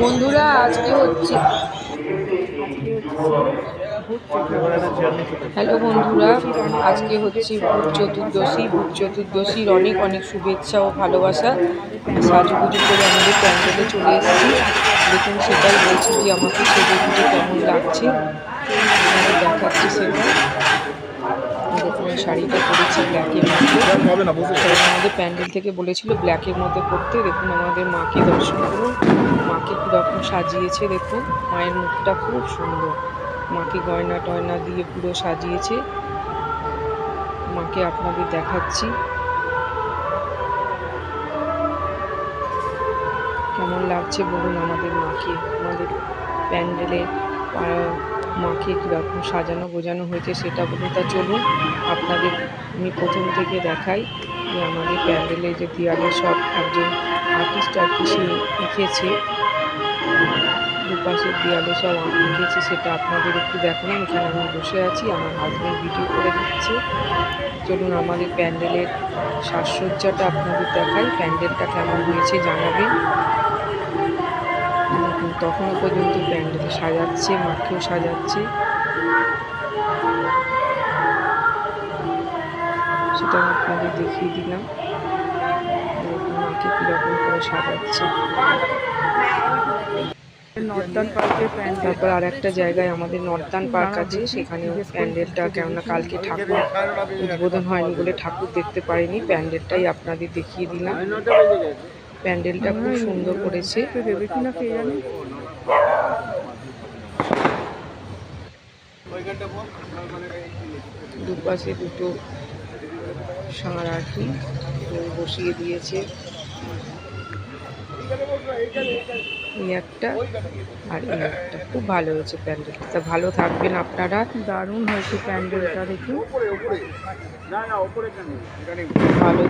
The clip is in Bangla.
বন্ধুরা আজকে হচ্ছে হ্যালো বন্ধুরা, আজকে হচ্ছে ভূত চতুর্দশী। ভূত চতুর্দশীর অনেক অনেক শুভেচ্ছা ও ভালোবাসা। সাজুগুজু করে আমাদের প্যান্ডেলে চলে এসেছি। দেখুন, সেটাই বলছি যে আমাকে সেজে গুজে কেমন লাগছে আপনাদের দেখাচ্ছি সেটা। দেখুন, শাড়িটা পরেছি ব্ল্যাকের মধ্যে। আমাদের প্যান্ডেল থেকে বলেছিল ব্ল্যাকের মধ্যে পরতে। দেখুন, আমাদের মাকে দর্শন করুন, মাকে কীরকম সাজিয়েছে। দেখুন, মায়ের মুখটা খুব সুন্দর। মাকে গয়না টয়না দিয়ে পুরো সাজিয়েছে। মাকে আপনাদের দেখাচ্ছি কেমন লাগছে বলুন আমাদের মাকে। আমাদের প্যান্ডেলে মাকে কীরকম সাজানো গোজানো হয়েছে সেটা বলুন। তা চলুন আপনাদের আমি প্রথম থেকে দেখাই যে আমাদের প্যান্ডেলে যে দেয়ালে সব একজন আর্টিস্ট আর কি সে এঁকেছে, দুপাশের দেয়ালে সব এঁকেছে, সেটা আপনাদের একটু দেখালাম। এখানে আমি বসে আছি, আমার হাজব্যান্ড ভিডিও করে দিচ্ছে। চলুন আমাদের প্যান্ডেলের সাজসজ্জাটা আপনাদের দেখাই, প্যান্ডেলটা কেমন হয়েছে জানাবেন। তখনও পর্যন্ত প্যান্ডেল সাজাচ্ছে, মাকেও সাজাচ্ছে, সেটা আমি আপনাদের দেখিয়ে দিলাম। মাকে কীরকম করে সাজাচ্ছে। তারপর আর একটা জায়গায় আমাদের নর্দান পার্ক আছে, সেখানেও প্যান্ডেলটা, কেননা কালকে ঠাকুর উদ্বোধন হয়নি বলে ঠাকুর দেখতে পারিনি, প্যান্ডেলটাই আপনাদের দেখিয়ে দিলাম। প্যান্ডেলটা খুব সুন্দর করেছে। দুপাশে দুটো ষাঁড় আর কি বসিয়ে দিয়েছে, এই একটা আর এই একটা। খুব ভালো হয়েছে প্যান্ডেলটা। তা ভালো থাকবেন আপনারা। দারুণ হয়েছে প্যান্ডেলটা, দেখুন ভালো।